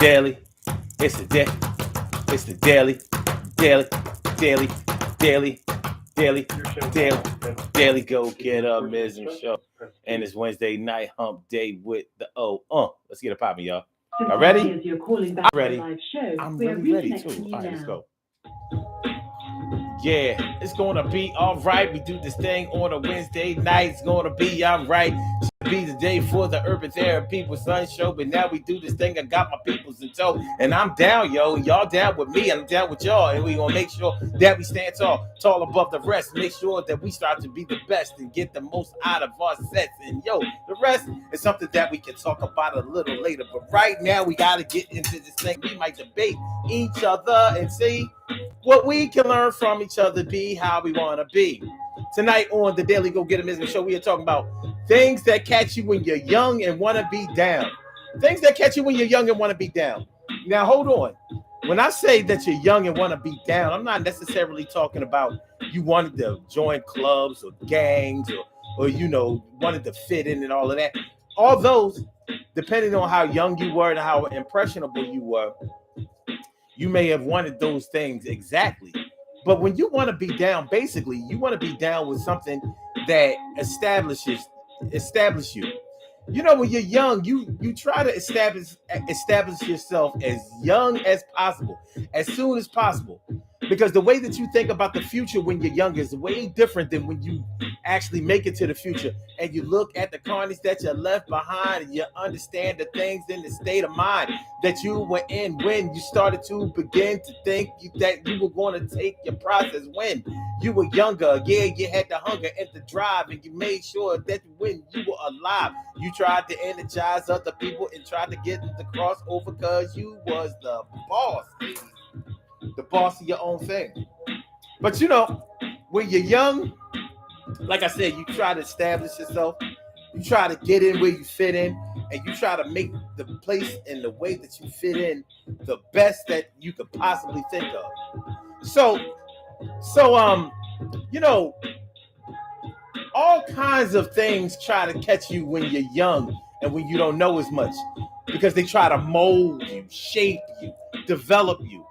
Daily. It's the day. It's the daily, daily, daily, daily, daily, daily, daily go get a Miz show. And it's Wednesday night hump day with the O. Let's get it popping, y'all. Y'all ready? I'm ready. I'm really ready too. All right, let's go. Yeah, it's gonna be all right. We do this thing on a Wednesday night. It's gonna be all right. Should be the day for the Urban Therapy with Sun Show, but now we do this thing. I got my peoples in tow, and I'm down, yo. And y'all down with me. I'm down with y'all, and we gonna make sure that we stand tall, tall above the rest. Make sure that we start to be the best and get the most out of our sets. And yo, the rest is something that we can talk about a little later. But right now, we gotta get into this thing. We might debate each other and see what we can learn from each other, be how we want to be. Tonight on the Daily Go Get 'Em Business Show, we are talking about things that catch you when you're young and want to be down. Things that catch you when you're young and want to be down. Now, hold on. When I say that you're young and want to be down, I'm not necessarily talking about you wanted to join clubs or gangs or wanted to fit in and all of that. All those, depending on how young you were and how impressionable you were, you may have wanted those things exactly. But when you want to be down, basically, you want to be down with something that establish you. You know, when you're young, you try to establish yourself as young as possible, as soon as possible. Because the way that you think about the future when you're young is way different than when you actually make it to the future and you look at the carnage that you left behind and you understand the things in the state of mind that you were in when you started to begin to think that you were going to take your process when you were younger. Yeah, you had the hunger and the drive, and you made sure that when you were alive, you tried to energize other people and tried to get them to cross over because you was the boss, baby. The boss of your own thing. But when you're young, like I said, you try to establish yourself. You try to get in where you fit in, and you try to make the place and the way that you fit in the best that you could possibly think of. So, all kinds of things try to catch you when you're young and when you don't know as much, because they try to mold you, shape you, develop you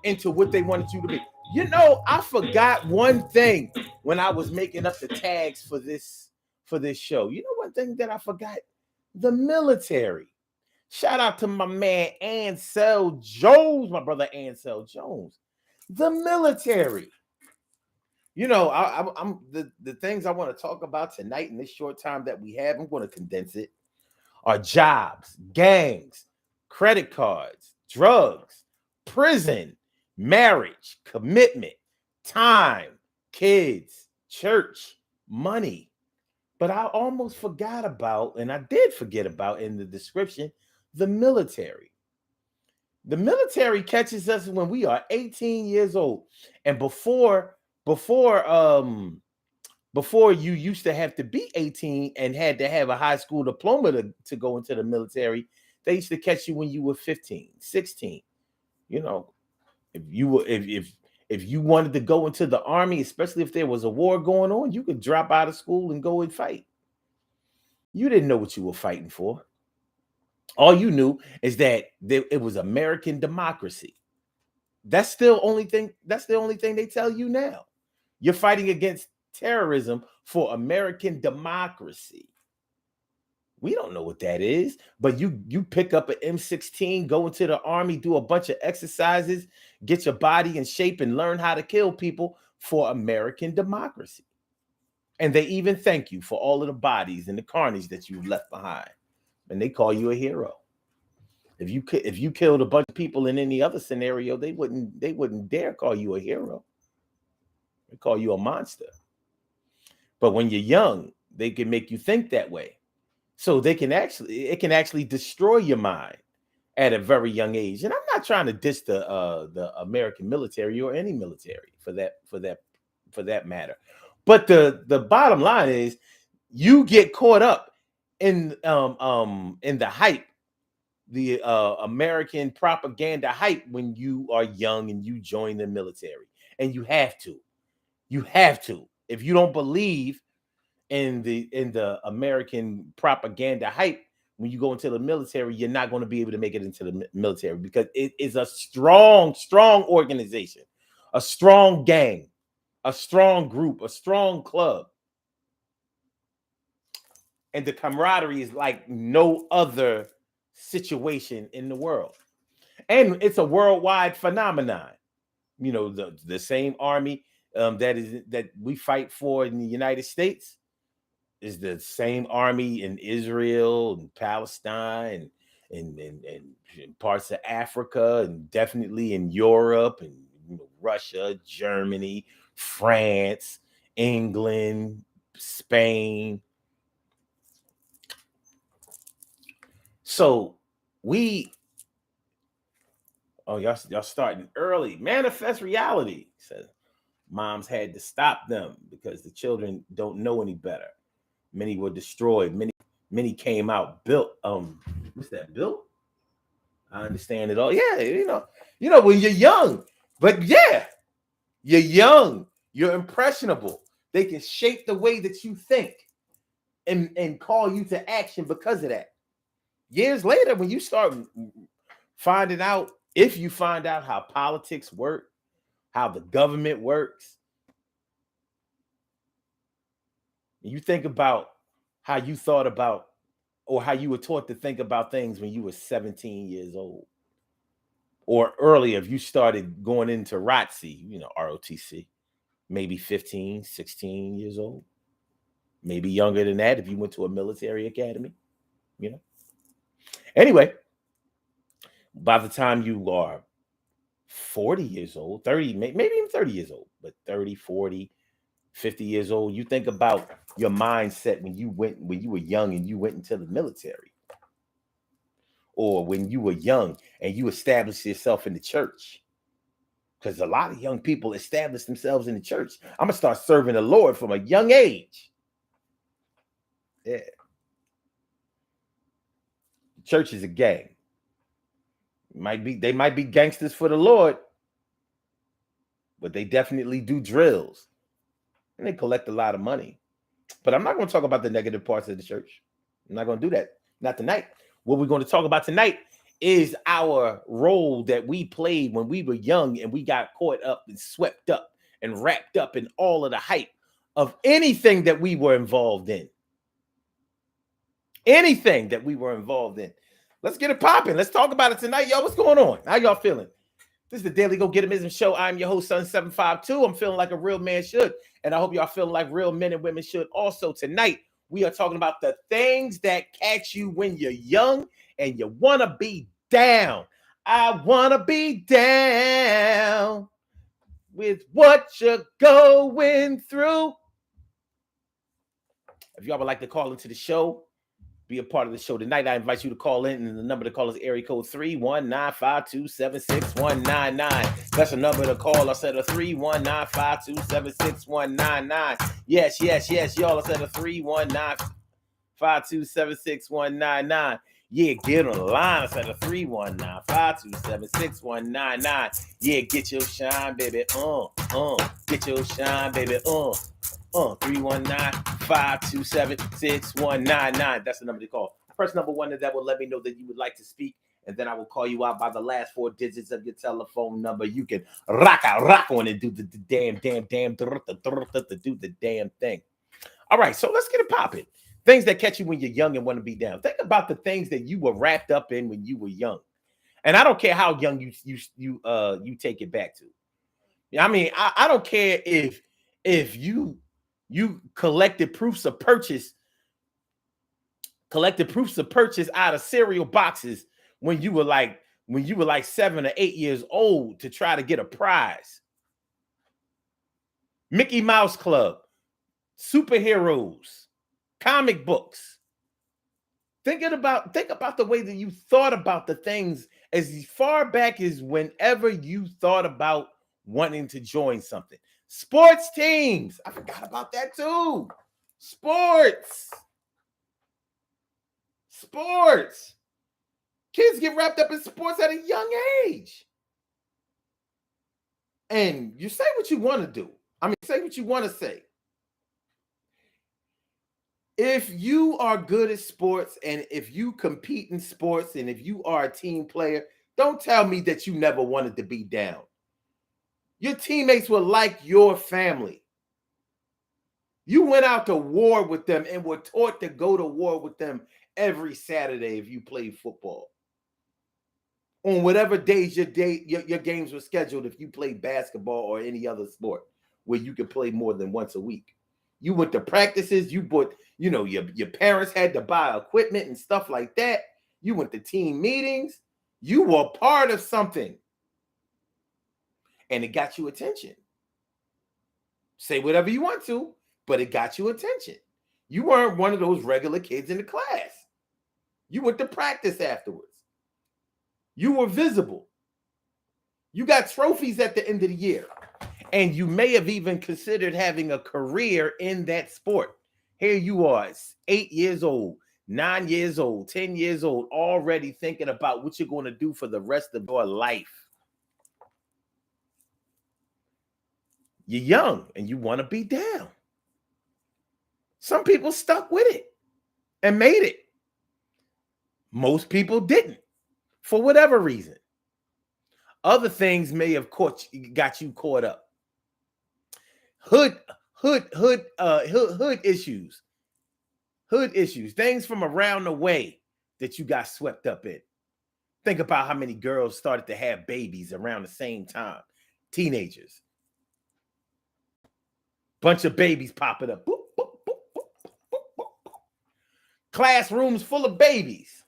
into what they wanted you to be. I forgot one thing when I was making up the tags for this show. You know one thing that I forgot? The military. Shout out to my man Ansel Jones, my brother Ansel Jones. The military. I'm the things I want to talk about tonight in this short time that we have. I'm going to condense it. Are jobs, gangs, credit cards, drugs, prison, marriage, commitment, time, kids, church, money. But I almost forgot about, and I did forget about in the description, the military. The military catches us when we are 18 years old. And before you used to have to be 18 and had to have a high school diploma to go into the military, they used to catch you when you were 15, 16. If you wanted to go into the army, especially if there was a war going on, you could drop out of school and go and fight. You didn't know what you were fighting for. All you knew is that it was American democracy. That's the only thing they tell you now. You're fighting against terrorism for American democracy. We don't know what that is, but you pick up an M16, go into the army, do a bunch of exercises, get your body in shape, and learn how to kill people for American democracy. And they even thank you for all of the bodies and the carnage that you left behind, and they call you a hero. If you killed a bunch of people in any other scenario, they wouldn't dare call you a hero. They call you a monster. But when you're young, they can make you think that way. So it can actually destroy your mind at a very young age. And I'm not trying to diss the American military or any military for that matter. But the bottom line is you get caught up in the hype, the American propaganda hype when you are young and you join the military. And you have to. You have to. If you don't believe in the American propaganda hype when you go into the military, you're not going to be able to make it into the military because it is a strong, strong organization, a strong gang, a strong group, a strong club. And the camaraderie is like no other situation in the world. And it's a worldwide phenomenon. You know, the same army that we fight for in the United States is the same army in Israel and Palestine and parts of Africa and definitely in Europe and Russia, Germany, France, England, Spain. So we y'all starting early. Manifest reality. Says moms had to stop them because the children don't know any better. Many were destroyed. Many came out built. What's that? Built? I understand it all. Yeah, when you're young, but yeah, you're young. You're impressionable. They can shape the way that you think and call you to action because of that. Years later, when you start finding out, if you find out how politics work, how the government works, you think about how you thought about or how you were taught to think about things when you were 17 years old or earlier. If you started going into ROTC, ROTC, maybe 15, 16 years old, maybe younger than that if you went to a military academy. Anyway, by the time you are 40 years old, 30, maybe even 30 years old, but 30, 40, 50 years old, you think about your mindset when you were young and you went into the military, or when you were young and you established yourself in the church. Because a lot of young people establish themselves in the church. I'm gonna start serving the Lord from a young age. Yeah. The church is a gang. They might be gangsters for the Lord, but they definitely do drills. And they collect a lot of money. But I'm not going to talk about the negative parts of the church. I'm not going to do that. Not tonight. What we're going to talk about tonight is our role that we played when we were young and we got caught up and swept up and wrapped up in all of the hype of anything that we were involved in. Anything that we were involved in. Let's get it popping. Let's talk about it tonight. Y'all, what's going on? How y'all feeling? This is the Daily Go Get 'Emism Show. I'm your host, Sun752. I'm feeling like a real man should. And I hope y'all feeling like real men and women should also. Tonight, we are talking about the things that catch you when you're young and you want to be down. I want to be down with what you're going through. If y'all would like to call into the show, be a part of the show tonight, I invite you to call in, and the number to call is area code 319-527-6199. That's a number to call. I said a 319-527-6199. Yes, y'all. I said a 319-527-6199. Yeah, get on the line. I said a 319-527-6199. Yeah, get your shine, baby. Get your shine, baby. 319-527-6199. That's the number to call. Press number 1, and that will let me know that you would like to speak, and then I will call you out by the last 4 digits of your telephone number. You can rock on and do the damn, do the damn thing. All right, so let's get it popping. Things that catch you when you're young and want to be down. Think about the things that you were wrapped up in when you were young, and I don't care how young you take it back to. I mean, I don't care if you collected proofs of purchase out of cereal boxes when you were like 7 or 8 years old to try to get a prize. Mickey Mouse Club, superheroes, comic books. Think about the way that you thought about the things as far back as whenever you thought about wanting to join something. Sports teams. I forgot about that too. Sports. Kids get wrapped up in sports at a young age. And you say what you want to do. I mean, say what you want to say. If you are good at sports and if you compete in sports and if you are a team player, don't tell me that you never wanted to be down. Your teammates were like your family. You went out to war with them and were taught to go to war with them every Saturday if you played football. On whatever days your games were scheduled, if you played basketball or any other sport where you could play more than once a week. You went to practices, you bought, your parents had to buy equipment and stuff like that. You went to team meetings. You were part of something. And it got you attention. Say whatever you want to, but it got you attention. You weren't one of those regular kids in the class. You went to practice afterwards. You were visible. You got trophies at the end of the year. And you may have even considered having a career in that sport. Here you are, 8 years old, 9 years old, 10 years old, already thinking about what you're going to do for the rest of your life. You're young and you want to be down. Some people stuck with it and made it. Most people didn't, for whatever reason. Other things may have got you caught up. Hood issues. Hood issues. Things from around the way that you got swept up in. Think about how many girls started to have babies around the same time. Teenagers. Bunch of babies popping up. Boop, boop, boop, boop, boop, boop, boop. Classrooms full of babies.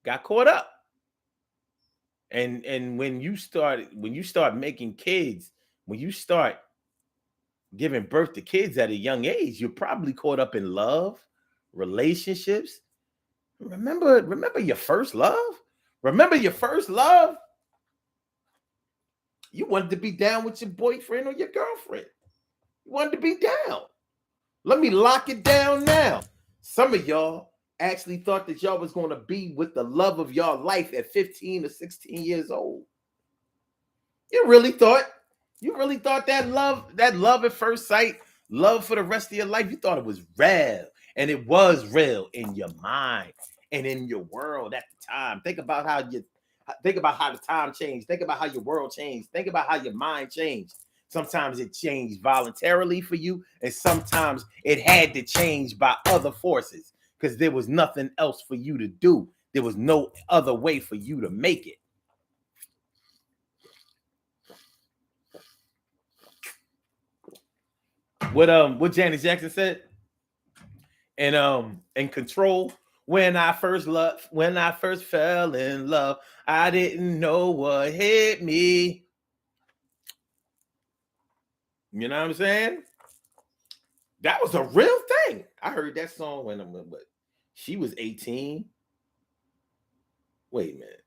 Got caught up. And when you start making kids, when you start giving birth to kids at a young age, you're probably caught up in love, relationships. Remember your first love? Remember your first love? You wanted to be down with your boyfriend or your girlfriend. You wanted to be down. Let me lock it down now. Some of y'all actually thought that y'all was going to be with the love of y'all life at 15 or 16 years old. You really thought that love at first sight, love for the rest of your life, you thought it was real. And it was real in your mind and in your world at the time. Think about how the time changed. Think about how your world changed. Think about how your mind changed. Sometimes it changed voluntarily for you, and sometimes it had to change by other forces because there was nothing else for you to do. There was no other way for you to make it. What Janet Jackson said? And Control. When I first fell in love, I didn't know what hit me. You know what I'm saying? That was a real thing. I heard that song when she was 18. Wait a minute.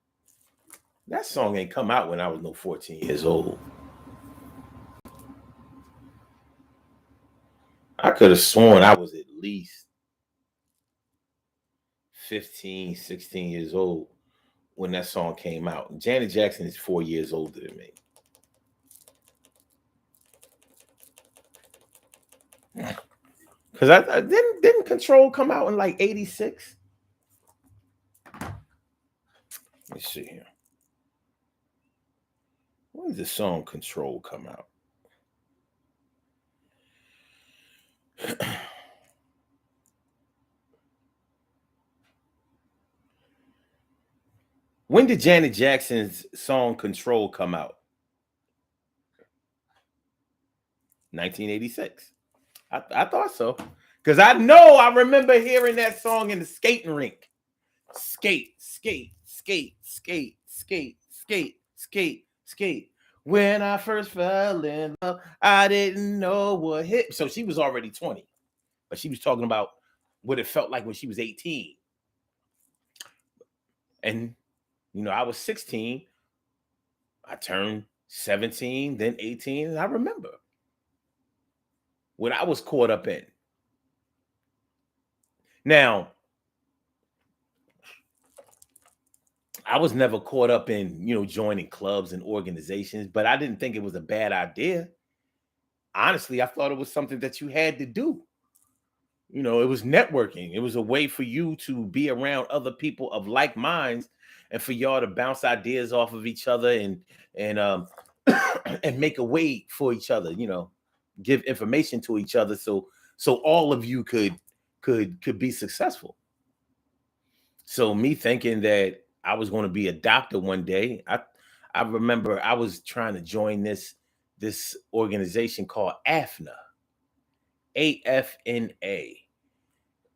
That song ain't come out when I was no 14 years old. I could have sworn I was at least 15, 16 years old when that song came out. And Janet Jackson is 4 years older than me. Because I didn't Control come out in like 86? Let me see here. When did the song Control come out? When did Janet Jackson's song Control come out? 1986. I thought so. Because I remember hearing that song in the skating rink. Skate, skate, skate, skate, skate, skate, skate, skate. When I first fell in love, I didn't know what hit. So she was already 20. But she was talking about what it felt like when she was 18. And, I was 16. I turned 17, then 18. And I remember what I was caught up in. Now, I was never caught up in, joining clubs and organizations, but I didn't think it was a bad idea. Honestly, I thought it was something that you had to do. It was networking. It was a way for you to be around other people of like minds, and for y'all to bounce ideas off of each other, and and make a way for each other. Give information to each other, so all of you could be successful. So me thinking that I was going to be a doctor one day, I remember I was trying to join this organization called AFNA, AFNA.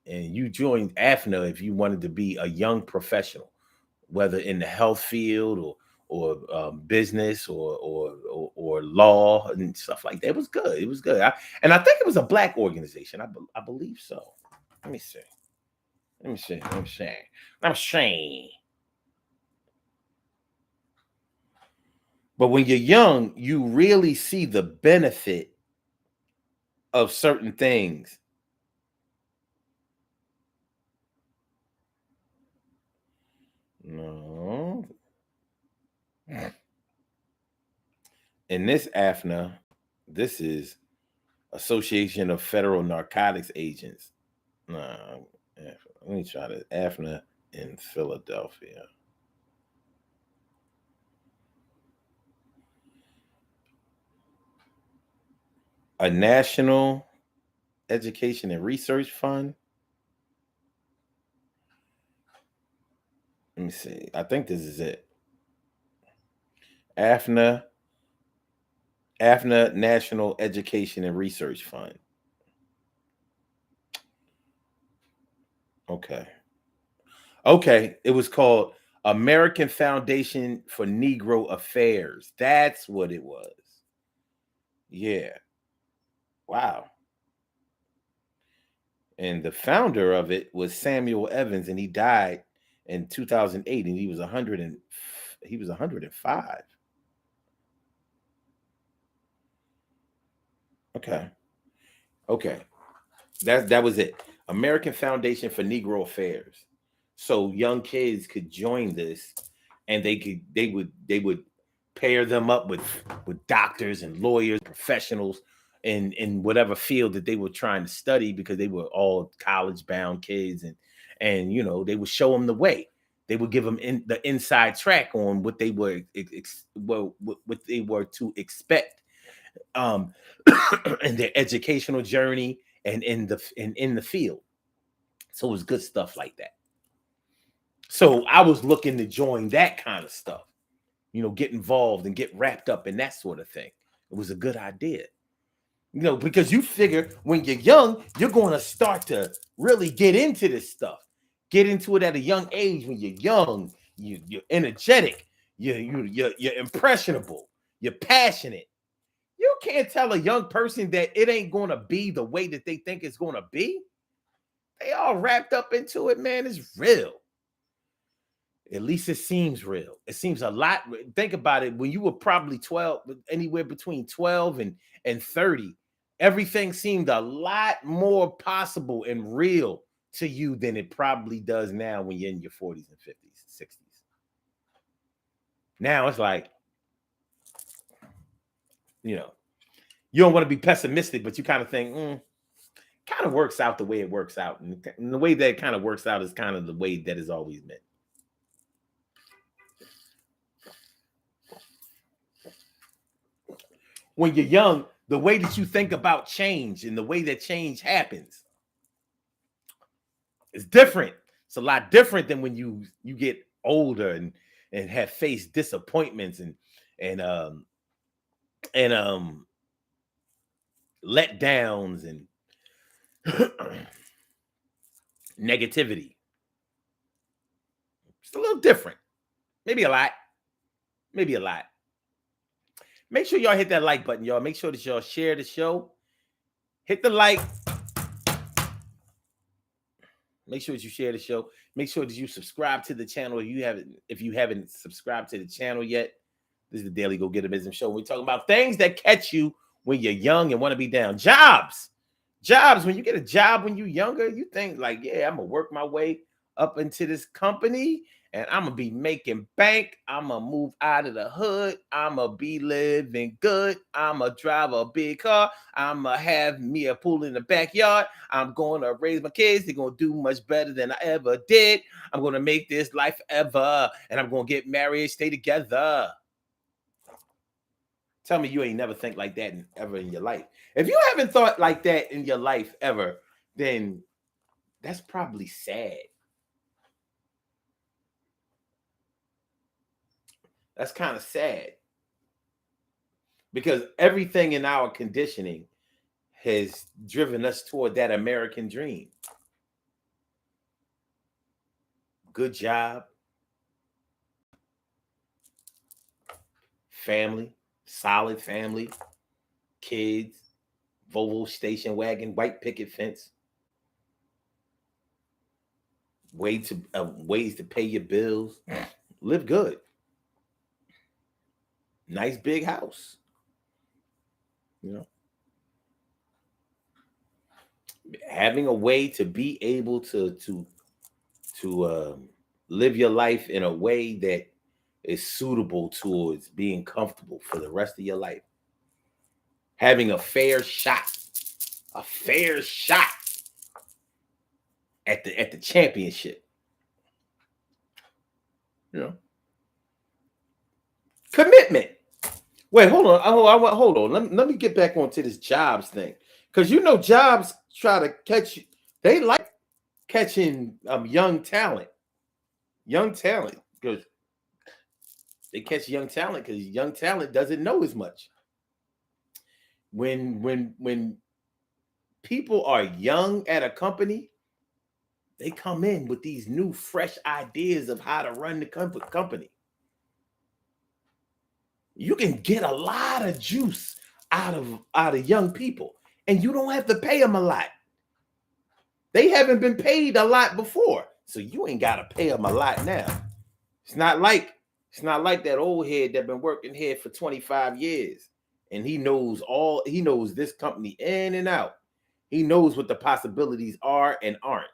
And you joined AFNA if you wanted to be a young professional, whether in the health field or business or law and stuff like that. It was good. It was good. And I think it was a black organization. I believe so. Let me see. Let me see. Let me see. I'm saying. But when you're young, you really see the benefit of certain things. No. In this AFNA, this is Association of Federal Narcotics Agents. No, let me try this. AFNA in Philadelphia. A National Education and Research Fund. Let me see. I think this is it. AFNA, AFNA National Education and Research Fund. Okay. Okay. It was called American Foundation for Negro Affairs. That's what it was. Yeah. Wow. And the founder of it was Samuel Evans, and he died in 2008, and he was 105. Okay. Okay. That was it. American Foundation for Negro Affairs. So young kids could join this, and they would pair them up with doctors and lawyers, professionals in whatever field that they were trying to study, because they were all college bound kids, and they would show them the way. They would give them the inside track on what they were what they were to expect, um in their educational journey and in the field. So it was good stuff like that. So I was looking to join that kind of stuff, get involved and get wrapped up in that sort of thing. It was a good idea, because you figure when you're young, you're going to start to really get into this stuff, get into it at a young age. When you're young, you're energetic, you're impressionable, you're passionate. You can't tell a young person that it ain't going to be the way that they think it's going to be. They all wrapped up into it, man. It's real. At least it seems real. It seems a lot. Think about it. When you were probably 12, anywhere between 12 and 30, everything seemed a lot more possible and real to you than it probably does now when you're in your 40s and 50s, 60s. Now it's like, you don't want to be pessimistic, but you kind of think, kind of works out the way it works out. And the way that it kind of works out is kind of the way that it's always been. When you're young, the way that you think about change and the way that change happens is different. It's a lot different than when you get older and have faced disappointments and letdowns and negativity. It's a little different. Maybe a lot. Maybe a lot. Make sure y'all hit that like button, y'all. Make sure that y'all share the show. Hit the like. Make sure that you share the show. Make sure that you subscribe to the channel if you haven't subscribed to the channel yet. This is the Daily Go Get a Business Show. We're talking about things that catch you when you're young and want to be down. Jobs. When you get a job when you're younger, you think like, yeah, I'm gonna work my way up into this company And I'm gonna be making bank. I'm gonna move out of the hood. I'm gonna be living good. I'm gonna drive a big car. I'm gonna have me a pool in the backyard. I'm gonna raise my kids. They're gonna do much better than I ever did. I'm gonna make this life ever, and I'm gonna get married, stay together. Tell me you ain't never think like that ever in your life. If you haven't thought like that in your life ever, then that's probably sad. That's kind of sad because everything in our conditioning has driven us toward that American dream. Good job, family, solid family, kids, Volvo station wagon, white picket fence, ways to pay your bills, live good, nice big house. You know, having a way to be able to live your life in a way that is suitable towards being comfortable for the rest of your life. Having a fair shot at the championship. You know, commitment. Wait, hold on. Hold on. Let me get back onto this Jobs thing, because you know Jobs try to catch. They like catching young talent, because they catch young talent because young talent doesn't know as much. When people are young at a company, they come in with these new fresh ideas of how to run the company. You can get a lot of juice out of young people, and you don't have to pay them a lot. They haven't been paid a lot before, so you ain't got to pay them a lot now. It's not like that old head that been working here for 25 years, and he knows this company in and out. He knows what the possibilities are and aren't.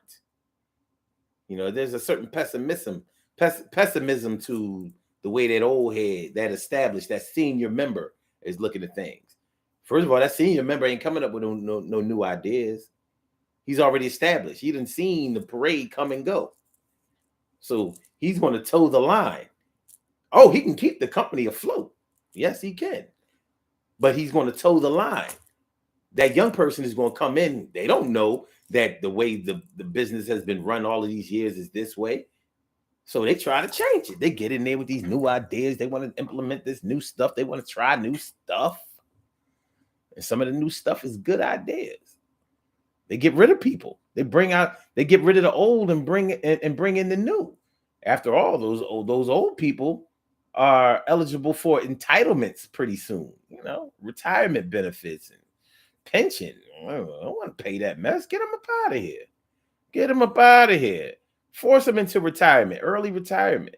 You know, there's a certain pessimism to the way that old head, that established, that senior member is looking at things. First of all, that senior member ain't coming up with no new ideas. He's already established. He done seen the parade come and go. So he's going to toe the line. Oh, he can keep the company afloat. Yes, he can. But he's going to toe the line. That young person is going to come in. They don't know that the way the business has been run all of these years is this way. So they try to change it. They get in there with these new ideas. They want to implement this new stuff. They want to try new stuff. And some of the new stuff is good ideas. They get rid of people. They get rid of the old and bring in the new. After all, those old people are eligible for entitlements pretty soon. You know, retirement benefits and pension. I don't want to pay that mess. Get them up out of here. Get them up out of here. Force them into retirement, early retirement.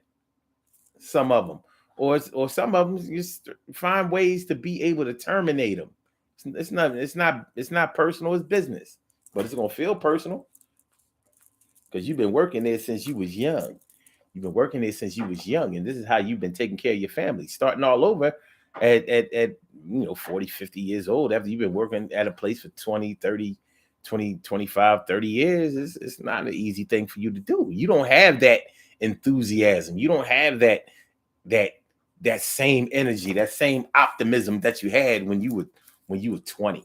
Some of them, or some of them, just find ways to be able to terminate them. It's not personal. It's business, but it's gonna feel personal because you've been working there since you was young. You've been working there since you was young, and this is how you've been taking care of your family, starting all over at 40, 50 years old, after you've been working at a place for 20, 30, 20, 25, 30 years. It's not an easy thing for you to do. You don't have that enthusiasm. You don't have that same energy, that same optimism that you had when you were 20,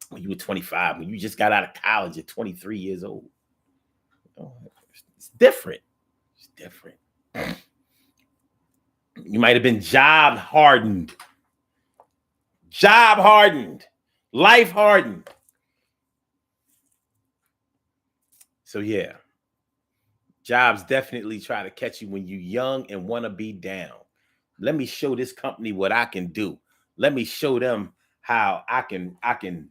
when you were 25, when you just got out of college at 23 years old. It's different. It's different. You might have been job hardened, life hardened. So yeah, jobs definitely try to catch you when you're young and want to be down. Let me show this company what I can do. Let me show them how I can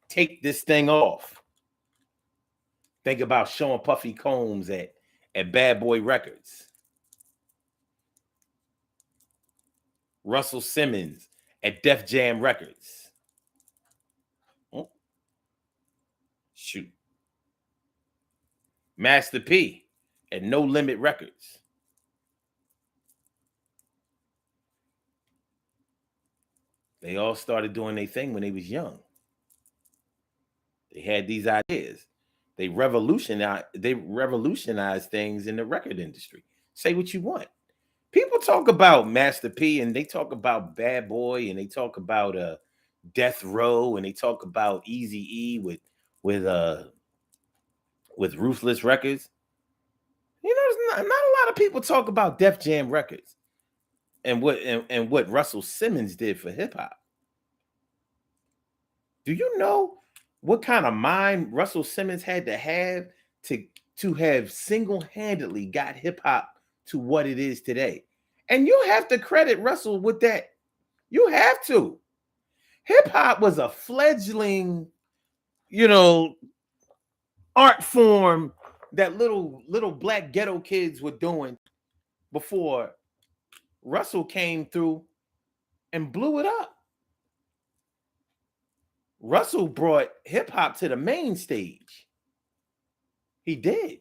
take this thing off. Think about showing Puffy Combs at Bad Boy Records. Russell Simmons at Def Jam Records. Oh, shoot. Master P and No Limit Records. They all started doing their thing when they was young. They had these ideas. They revolutionized things in the record industry. Say what you want. People talk about Master P and they talk about Bad Boy and they talk about Death Row and they talk about Easy E with uh with Ruthless Records. You know, not a lot of people talk about Def Jam Records and what Russell Simmons did for hip hop. Do you know what kind of mind Russell Simmons had to have to to have single-handedly got hip hop to what it is today? And you have to credit Russell with that. You have to. Hip hop was a fledgling, you know, art form that little black ghetto kids were doing before Russell came through and blew it up. Russell brought hip hop to the main stage. He did.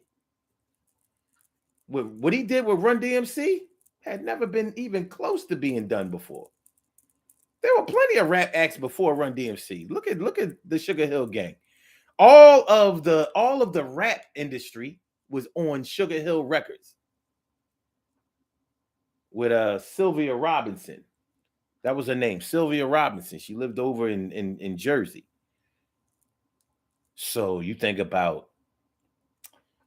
What he did with Run DMC had never been even close to being done before. There were plenty of rap acts before Run DMC. Look at the Sugar Hill Gang. All of the rap industry was on Sugar Hill Records with Sylvia Robinson. That was her name, Sylvia Robinson. She lived over in Jersey. So you think about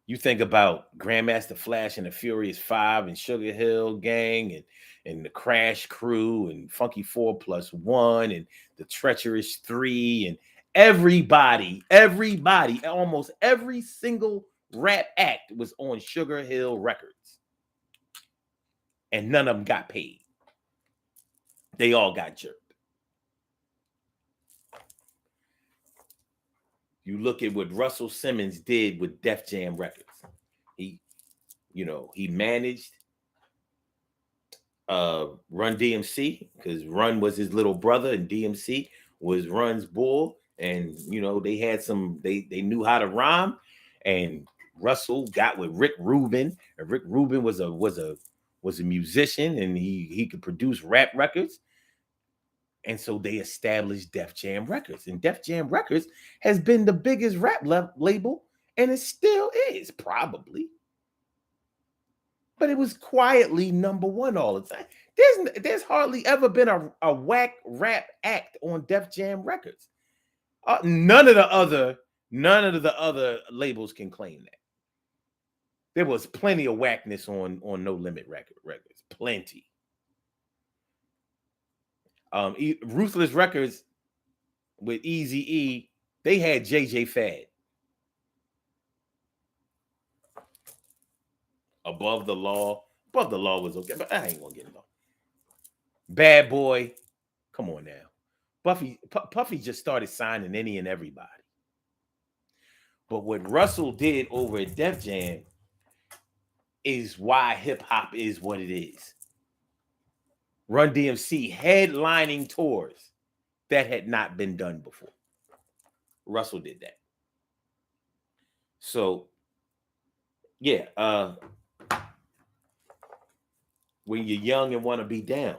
Grandmaster Flash and the Furious Five and Sugar Hill Gang and the Crash Crew and Funky 4+1 and the Treacherous Three and everybody, almost every single rap act was on Sugar Hill Records. And none of them got paid. They all got jerked. You look at what Russell Simmons did with Def Jam Records. He managed Run DMC because Run was his little brother and DMC was Run's bull. And they knew how to rhyme. And Russell got with Rick Rubin, and Rick Rubin was a musician and he could produce rap records. And so they established Def Jam Records. And Def Jam Records has been the biggest rap label, and it still is, probably. But it was quietly number one all the time. There's hardly ever been a whack rap act on Def Jam Records. None of the other labels can claim that. There was plenty of whackness on No Limit Records. Plenty. Ruthless Records with Easy E, they had JJ Fad. Above the Law was okay, but I ain't gonna get it on. Bad Boy, come on now. Puffy just started signing any and everybody. But what Russell did over at Def Jam is why hip hop is what it is. Run DMC headlining tours that had not been done before. Russell did that. So, yeah, when you're young and want to be down,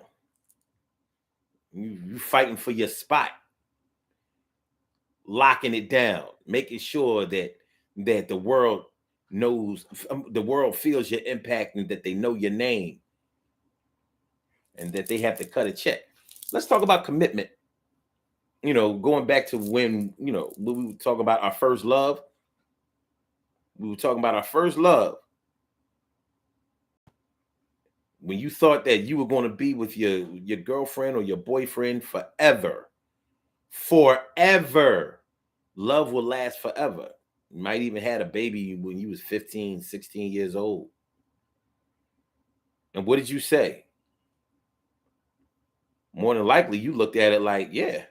you fighting for your spot, locking it down, making sure that the world knows, the world feels your impact and that they know your name and that they have to cut a check. Let's talk about commitment. Going back to when we would talk about our first love. We were talking about our first love. When you thought that you were going to be with your girlfriend or your boyfriend forever. Forever. Love will last forever. You might even had a baby when you was 15, 16 years old. And what did you say? More than likely, you looked at it like, yeah,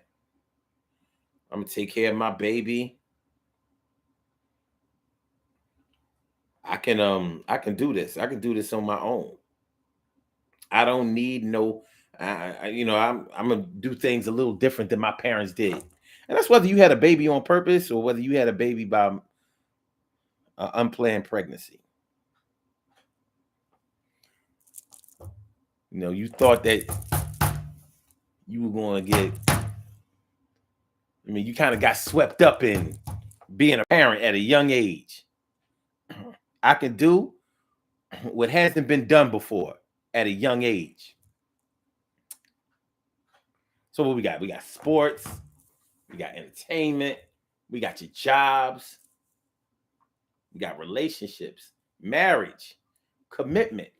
I'm going to take care of my baby. I can do this. I can do this on my own. I don't need no, I'm going to do things a little different than my parents did. And that's whether you had a baby on purpose or whether you had a baby by unplanned pregnancy. You thought that you were going to get, you kind of got swept up in being a parent at a young age. I can do what hasn't been done before at a young age. So what we got? We got sports, we got entertainment, we got your jobs, we got relationships, marriage, commitment.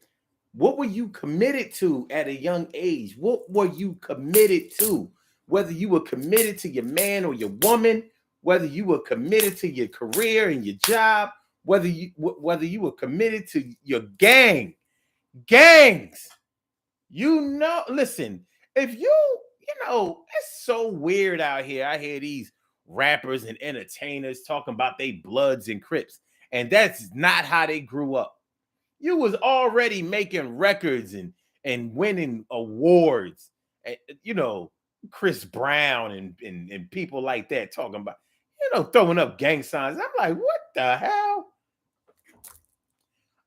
What were you committed to at a young age? What were you committed to? Whether you were committed to your man or your woman, whether you were committed to your career and your job, whether you were committed to your gangs. Listen, if it's so weird out here. I hear these rappers and entertainers talking about they Bloods and Crips, and that's not how they grew up. You was already making records and winning awards. And, Chris Brown and people like that talking about, throwing up gang signs. I'm like, what the hell?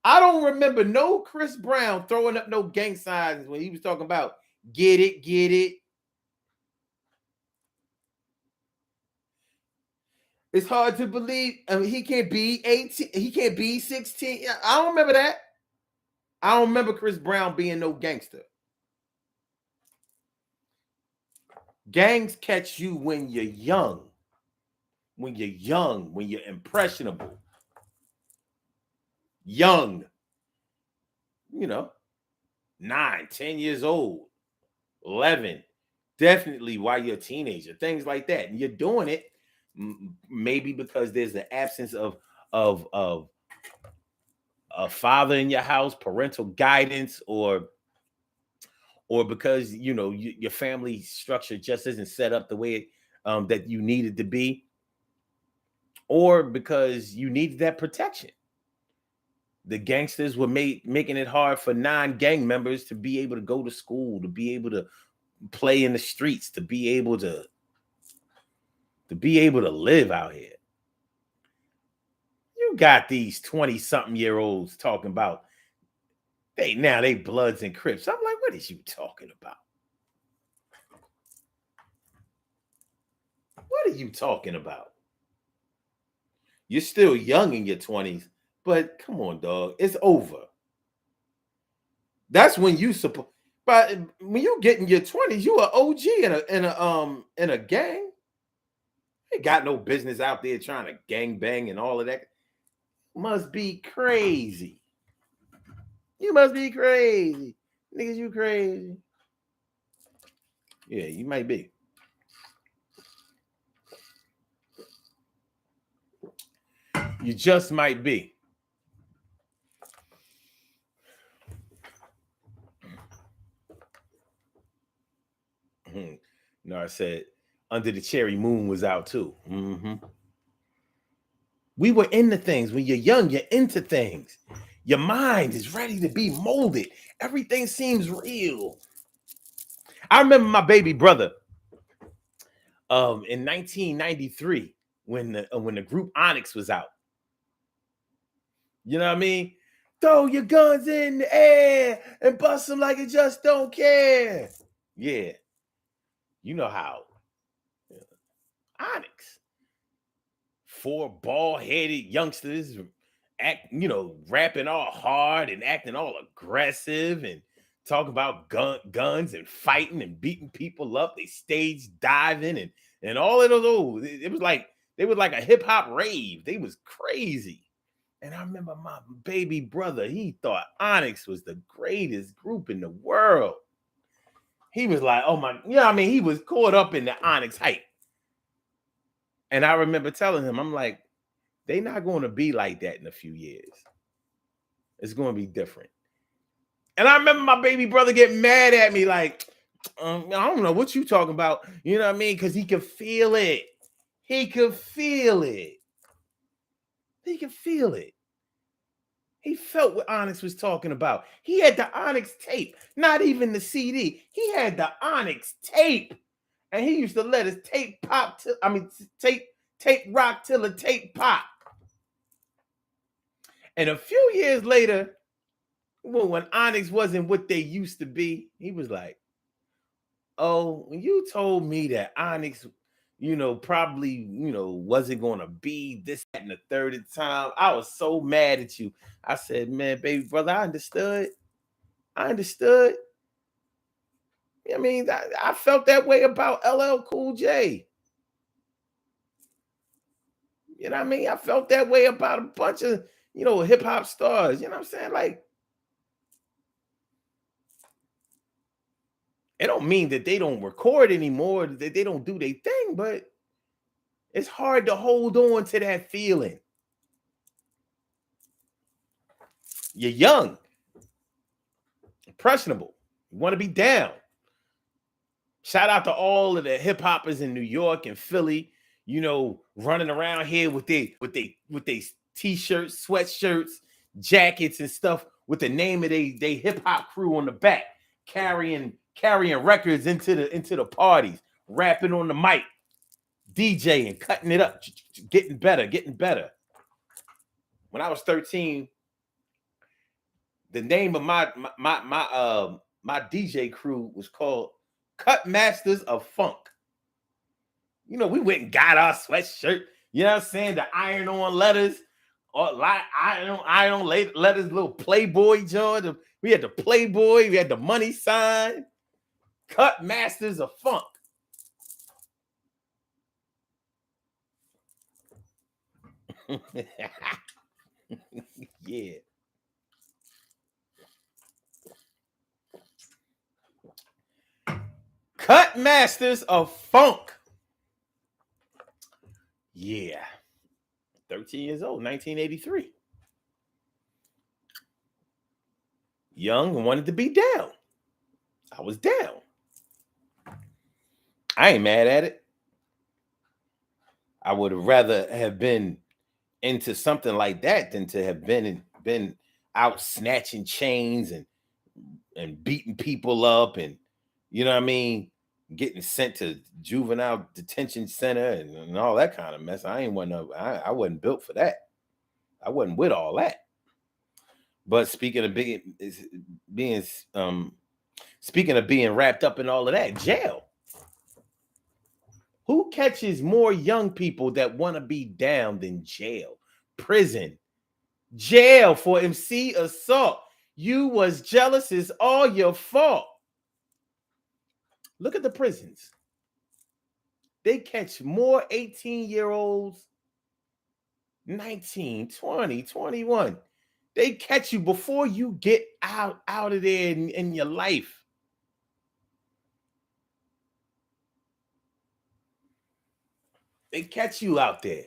I don't remember no Chris Brown throwing up no gang signs when he was talking about get it, get it. It's hard to believe. He can't be 18. He can't be 16. I don't remember that. I don't remember Chris Brown being no gangster. Gangs catch you when you're young. When you're impressionable. Young. 9, 10 years old, 11. Definitely while you're a teenager. Things like that. And you're doing it maybe because there's the absence of a father in your house, parental guidance, or because your family structure just isn't set up the way that you needed to be, or because you needed that protection. The gangsters were making it hard for non-gang members to be able to go to school, to be able to play in the streets, to be able to live out here. You got these 20-something-year-olds talking about they Bloods and Crips. I'm like, what is you talking about? What are you talking about? You're still young in your 20s, but come on, dog. It's over. That's when you support. But when you get in your 20s, you are OG in a gang. Ain't got no business out there trying to gang bang and all of that. Must be crazy. You must be crazy. Niggas, you crazy. Yeah, you might be. You just might be. No, I said Under the Cherry Moon was out too. We were into things. When you're young, you're into things. Your mind is ready to be molded. Everything seems real. I remember my baby brother in 1993 when the group Onyx was out. You know what I mean? Throw your guns in the air and bust them like you just don't care. Yeah. You know how. Onyx. 4 bald-headed youngsters rapping all hard and acting all aggressive and talking about guns and fighting and beating people up. They stage diving and all of those. It was like they were like a hip-hop rave. They was crazy. And I remember my baby brother, he thought Onyx was the greatest group in the world. He was like, oh my, he was caught up in the Onyx hype. And I remember telling him, I'm like, they're not going to be like that in a few years. It's going to be different. And I remember my baby brother getting mad at me like, I don't know what you talking about. You know what I mean? Because he could feel it. He could feel it. He could feel it. He felt what Onyx was talking about. He had the Onyx tape, not even the CD. He had the Onyx tape. And he used to let his tape pop tape rock till the tape pop. And a few years later, Well, when Onyx wasn't what they used to be, he was like, "Oh, when you told me that Onyx, probably, wasn't gonna be this, that, and the third at the time, I was so mad at you." I said, "Man, baby brother, I understood. I understood. I mean, I felt that way about LL Cool J. You know what I mean? I felt that way about a bunch of, hip hop stars. You know what I'm saying? Like, it don't mean that they don't record anymore, that they don't do their thing, but it's hard to hold on to that feeling. You're young, impressionable. You want to be down. Shout out to all of the hip hoppers in New York and Philly, running around here with they t-shirts, sweatshirts, jackets, and stuff with the name of they hip hop crew on the back, carrying records into the parties, rapping on the mic, DJing, cutting it up, getting better. When I was 13, the name of my DJ crew was called Cut Masters of Funk. We went and got our sweatshirt, you know what I'm saying? The iron-on letters, or iron-on letters, little Playboy joint. We had the Playboy, we had the money sign. Cut Masters of Funk. Yeah. Cut Masters of Funk. Yeah. 13 years old, 1983. Young and wanted to be down. I was down. I ain't mad at it. I would have rather have been into something like that than to have been out snatching chains and beating people up, and you know what I mean, getting sent to juvenile detention center and all that kind of mess. I wasn't built for that. I wasn't with all that. But speaking of being wrapped up in all of that, jail. Who catches more young people that want to be down than jail? Prison. Jail for MC assault. You was jealous, is all your fault. Look at the prisons. They catch more 18-year-olds, 19, 20, 21. They catch you before you get out of there in your life. They catch you out there.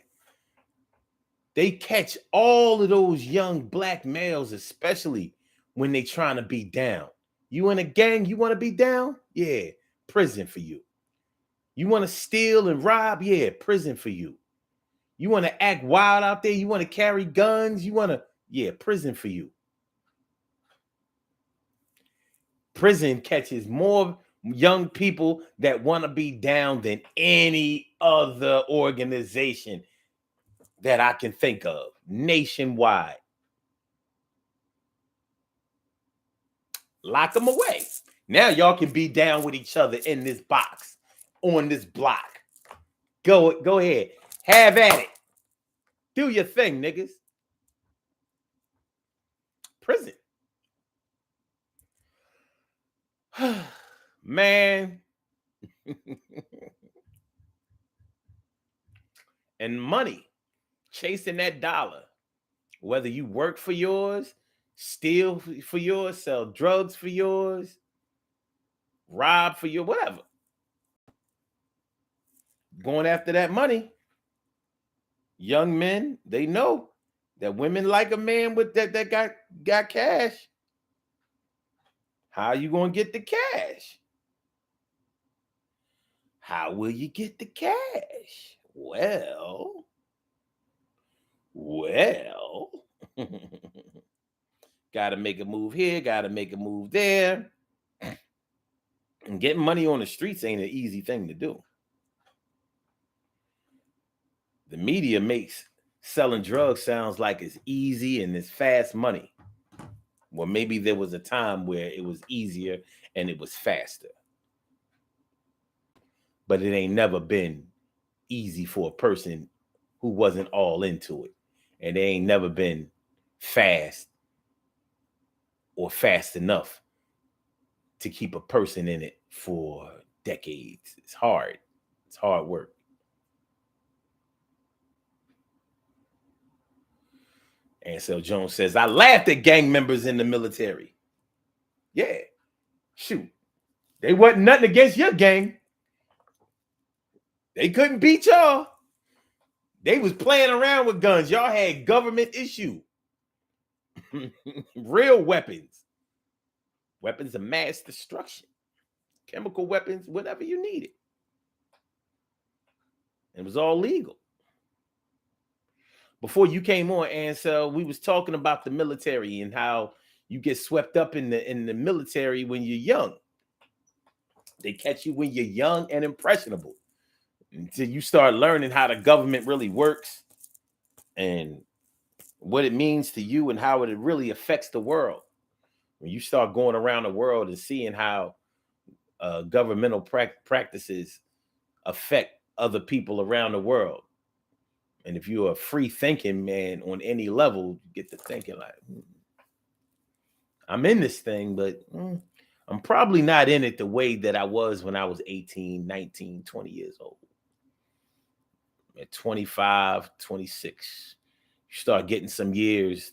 They catch all of those young black males, especially when they trying to be down. You in a gang, you want to be down? Yeah, prison for you. You want to steal and rob? Yeah, prison for you. You want to act wild out there? You want to carry guns? Yeah, prison for you. Prison catches more young people that want to be down than any other organization that I can think of nationwide. Lock them away. Now y'all can be down with each other in this box, on this block. Go ahead. Have at it. Do your thing, niggas. Prison. Man. And money. Chasing that dollar. Whether you work for yours, steal for yours, sell drugs for yours, rob for your whatever. Going after that money. Young men, they know that women like a man with that got cash. How you gonna get the cash? How will you get the cash? Well, gotta make a move here, gotta make a move there. And getting money on the streets ain't an easy thing to do. The media makes selling drugs sounds like it's easy and it's fast money. Well, maybe there was a time where it was easier and it was faster. But it ain't never been easy for a person who wasn't all into it. And they ain't never been fast or fast enough to keep a person in it for decades. It's hard. It's hard work. Ansel Jones says, I laughed at gang members in the military. Yeah, shoot. They wasn't nothing against your gang. They couldn't beat y'all. They was playing around with guns. Y'all had government issue. Real weapons. Weapons of mass destruction. Chemical weapons, whatever you needed. It was all legal. Before you came on, Ansel, we was talking about the military and how you get swept up in the military when you're young. They catch you when you're young and impressionable until you start learning how the government really works and what it means to you and how it really affects the world. When you start going around the world and seeing how governmental practices affect other people around the world. And if you're a free thinking man on any level, you get to thinking like, I'm in this thing, but I'm probably not in it the way that I was when I was 18, 19, 20 years old. At 25, 26, you start getting some years,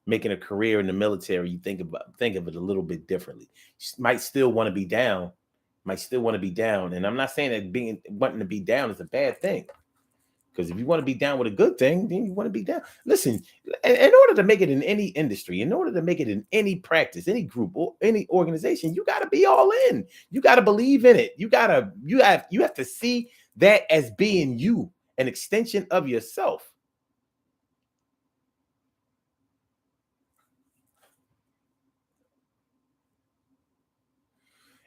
making a career in the military. You think of it a little bit differently. You might still want to be down, and I'm not saying that wanting to be down is a bad thing. Because if you want to be down with a good thing, then you want to be down. Listen, in order to make it in any industry, in order to make it in any practice, any group, or any organization, you got to be all in. You got to believe in it. You have to see that as being you, an extension of yourself.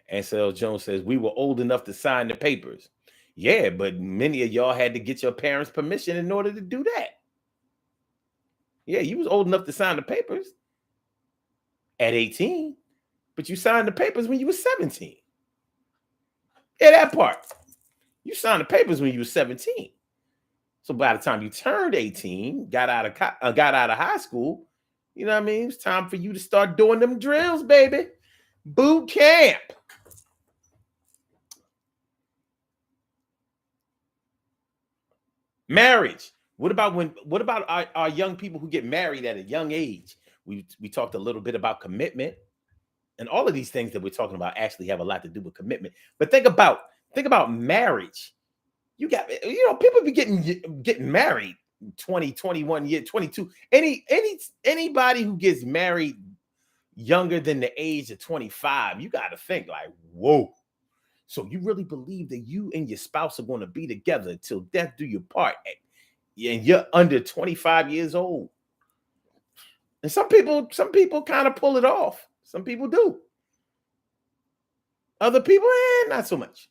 Ansel Jones says, we were old enough to sign the papers. Yeah, but many of y'all had to get your parents' permission in order to do that. Yeah, you was old enough to sign the papers at 18, but you signed the papers when you were 17. Yeah, that part. You signed the papers when you were 17. So by the time you turned 18, got out of high school, you know what I mean? It's time for you to start doing them drills, baby. Boot camp. Marriage. What about our young people who get married at a young age? We talked a little bit about commitment, and all of these things that we're talking about actually have a lot to do with commitment. But think about marriage. You got, people be getting married 20, 21 years, 22. Anybody who gets married younger than the age of 25, you got to think like, whoa. So you really believe that you and your spouse are going to be together until death do you part, and you're under 25 years old? And some people kind of pull it off. Some people do. Other people, not so much.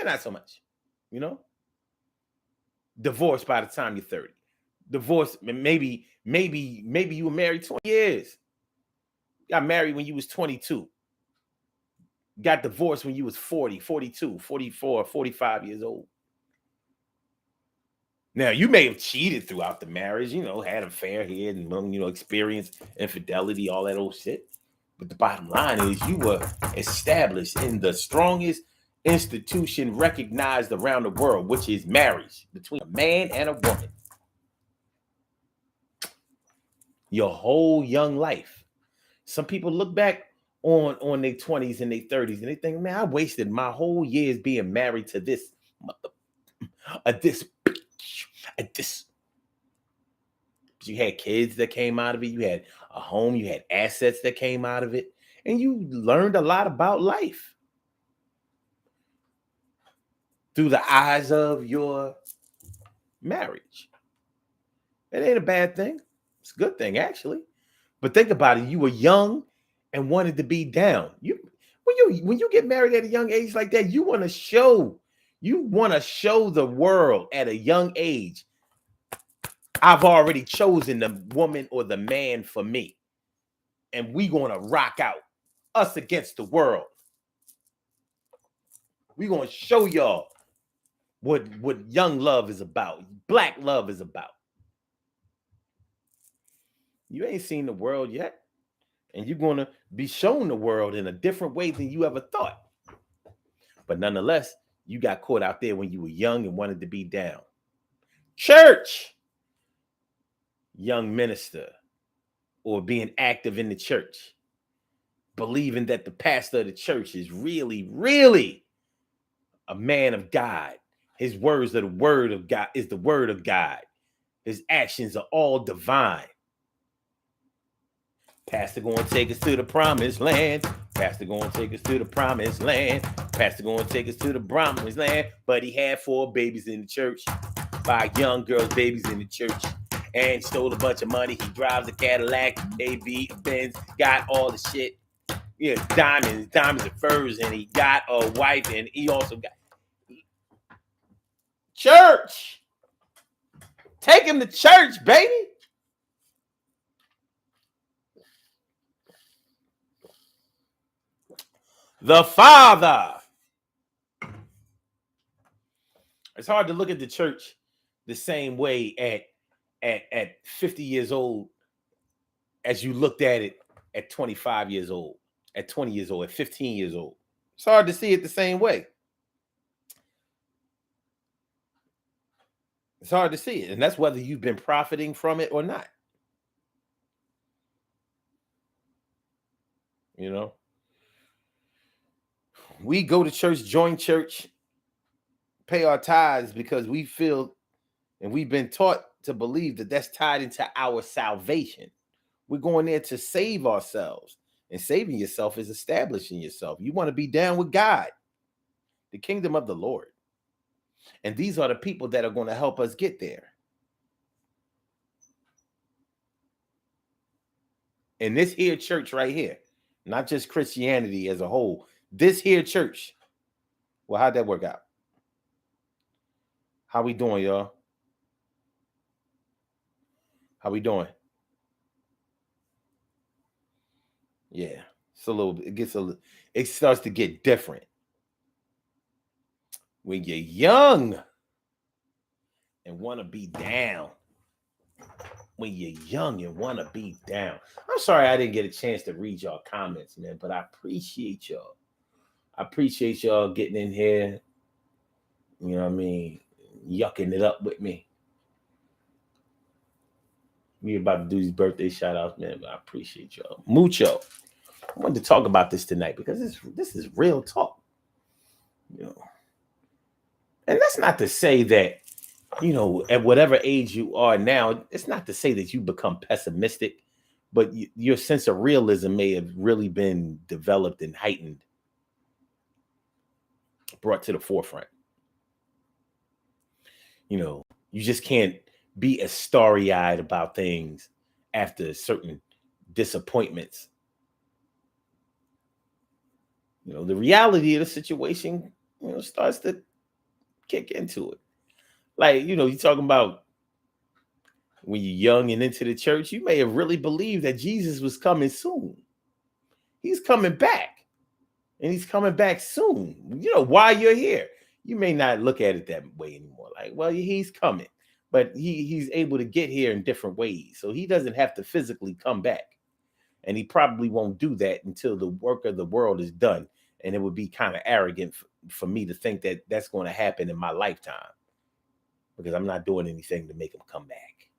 Not so much. Divorce by the time you're 30. Divorce, maybe you were married 20 years. Got married when you was 22. Got divorced when you was 40, 42, 44, 45 years old. Now, you may have cheated throughout the marriage, had an affair here and, experienced infidelity, all that old shit. But the bottom line is you were established in the strongest institution recognized around the world, which is marriage between a man and a woman. Your whole young life. Some people look back on their 20s and their 30s and they think, man, I wasted my whole years being married to this this. But you had kids that came out of it. You had a home. You had assets that came out of it. And you learned a lot about life through the eyes of your marriage. It ain't a bad thing. It's a good thing, actually. But think about it. You were young and wanted to be down. When you get married at a young age like that, you want to show the world at a young age I've already chosen the woman or the man for me. And we gonna rock out. Us against the world. We gonna show y'all what young love is about. Black love is about. You ain't seen the world yet. And you're gonna be shown the world in a different way than you ever thought. But nonetheless, you got caught out there when you were young and wanted to be down. Church, young minister, or being active in the church, believing that the pastor of the church is really, really a man of God. His words are the word of God, is the word of God. His actions are all divine. Pastor gonna take us to the promised land. Pastor gonna take us to the promised land. Pastor gonna take us to the promised land. But he had 4 babies in the church. 5 young girls, babies in the church. And stole a bunch of money. He drives a Cadillac, AV, a Benz, got all the shit. Yeah, diamonds and furs, and he got a wife, and he also got church. Take him to church, baby. The Father. It's hard to look at the church the same way at 50 years old as you looked at it at 25 years old, at 20 years old, at 15 years old. It's hard to see it the same way. It's hard to see it. And that's whether you've been profiting from it or not. You know, we go to church, join church, pay our tithes because we feel and we've been taught to believe that that's tied into our salvation. We're going there to save ourselves. And saving yourself is establishing yourself. You want to be down with God, the kingdom of the Lord. And these are the people that are going to help us get there. And this here church right here, not just Christianity as a whole, this here church. Well, how'd that work out? How we doing, y'all? How we doing? Yeah, it's a little. It starts to get different when you're young and want to be down. When you're young and want to be down. I'm sorry I didn't get a chance to read y'all comments, man, but I appreciate y'all. I appreciate y'all getting in here. You know what I mean? Yucking it up with me. We about to do these birthday shout outs, man, but I appreciate y'all. Mucho. I wanted to talk about this tonight because this is real talk. You know. And that's not to say that, you know, at whatever age you are now, it's not to say that you become pessimistic, but your sense of realism may have really been developed and heightened, brought to the forefront. You know, you just can't be as starry-eyed about things after certain disappointments. You know, the reality of the situation, you know, starts to kick into it. Like, you know, you're talking about when you're young and into the church, you may have really believed that Jesus was coming soon. He's coming back, and he's coming back soon. You know, while you're here, you may not look at it that way anymore. Like, well, he's coming, but he's able to get here in different ways. So he doesn't have to physically come back. And he probably won't do that until the work of the world is done. And it would be kind of arrogant for me to think that that's going to happen in my lifetime, because I'm not doing anything to make him come back.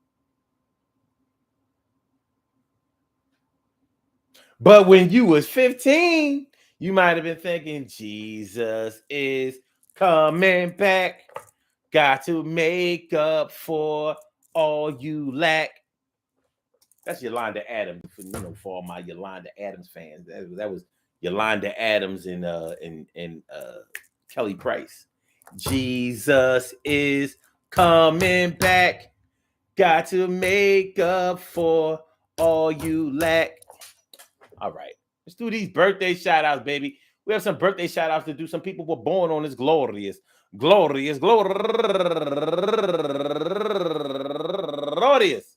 But when you was 15, you might have been thinking, Jesus is coming back. Got to make up for all you lack. That's Yolanda Adams, for all my Yolanda Adams fans. That was Yolanda Adams and Kelly Price. Jesus is coming back. Got to make up for all you lack. All right, let's do these birthday shout outs, baby. We have some birthday shout outs to do. Some people were born on this glorious glorious.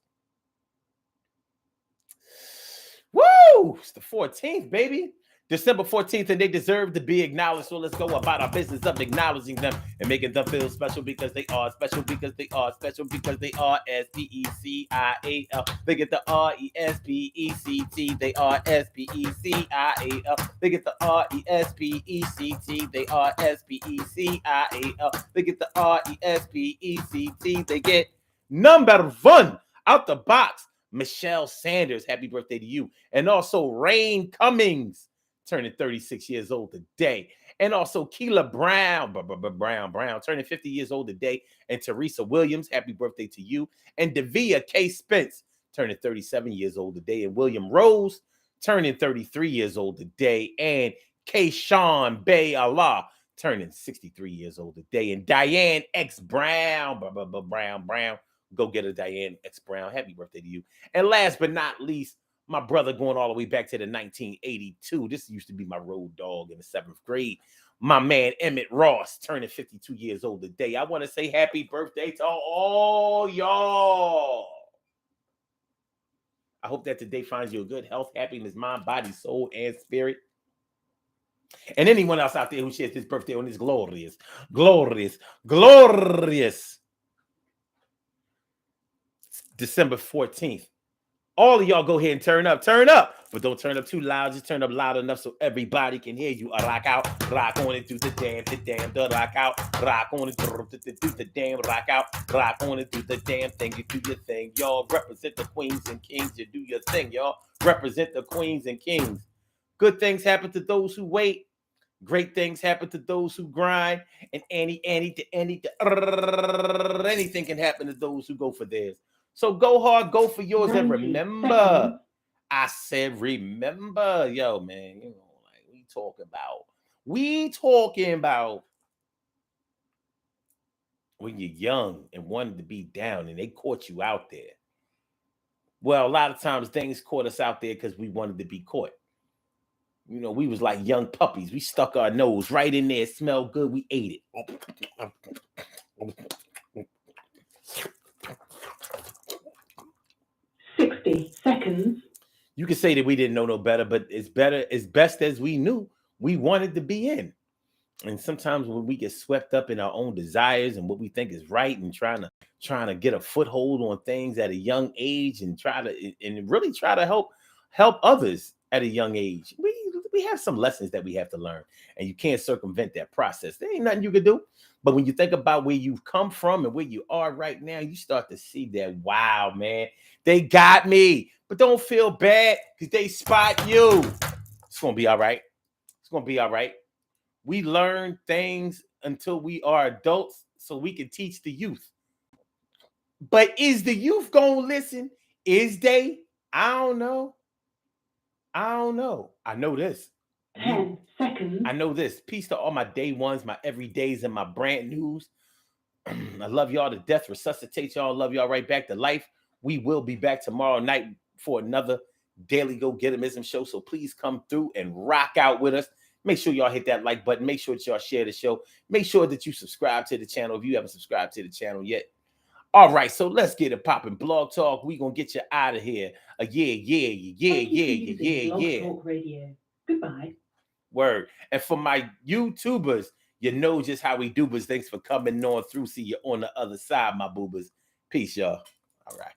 Woo! It's the 14th, baby. December 14th, and they deserve to be acknowledged. So let's go about our business of acknowledging them and making them feel special because they are special, because they are special, because they are SPECIAL. They get the RESPECT. They are SPECIAL. They get the RESPECT. They are SPECIAL. They get the RESPECT. They get number one out the box. Michelle Sanders, happy birthday to you. And also Rain Cummings, turning 36 years old today. And also Keela Brown, turning 50 years old today. And Teresa Williams, happy birthday to you. And Davia K. Spence, turning 37 years old today. And William Rose, turning 33 years old today. And Kayshawn Bay Allah, turning 63 years old today. And Diane X. Brown, Brown. Go get a Diane X. Brown. Happy birthday to you. And last but not least, my brother going all the way back to the 1982. This used to be my road dog in the 7th grade. My man Emmett Ross, turning 52 years old today. I want to say happy birthday to all y'all. I hope that today finds you a good health, happiness, mind, body, soul, and spirit. And anyone else out there who shares this birthday on this glorious December 14th. All of y'all go ahead and turn up, but don't turn up too loud. Just turn up loud enough so everybody can hear you. Rock out, rock on it, do the damn, the rock out, rock on it, do the damn, rock out, rock on it, do the damn thing. You do your thing, y'all. Represent the queens and kings. You do your thing, y'all. Represent the queens and kings. Good things happen to those who wait. Great things happen to those who grind. And anything can happen to those who go for theirs. So go hard, go for yours, and remember, I said remember, yo, man, you know, like we talking about when you're young and wanted to be down and they caught you out there. Well, a lot of times things caught us out there because we wanted to be caught. You know, we was like young puppies. We stuck our nose right in there, smelled good, we ate it. 60 seconds. You can say that we didn't know no better, but it's best as we knew we wanted to be in. And sometimes when we get swept up in our own desires and what we think is right and trying to get a foothold on things at a young age and really try to help others at a young age, we have some lessons that we have to learn, and you can't circumvent that process. There ain't nothing you can do. But when you think about where you've come from and where you are right now, you start to see that, wow, man, they got me. But don't feel bad because they spot you. It's going to be all right. It's going to be all right. We learn things until we are adults so we can teach the youth. But is the youth going to listen? Is they? I don't know. I know this. 10 seconds. I know this. Peace to all my day ones, my everydays, and my brand news. I love y'all to death. Resuscitate y'all. Love y'all right back to life. We will be back tomorrow night for another Daily Go Get 'Emism show. So please come through and rock out with us. Make sure y'all hit that like button. Make sure that y'all share the show. Make sure that you subscribe to the channel if you haven't subscribed to the channel yet. All right, so let's get it popping. Blog Talk, we gonna get you out of here. Yeah. Talk Radio. Goodbye. Word. And for my YouTubers, you know just how we do, but thanks for coming on through. See you on the other side, my boobers. Peace, y'all. All right.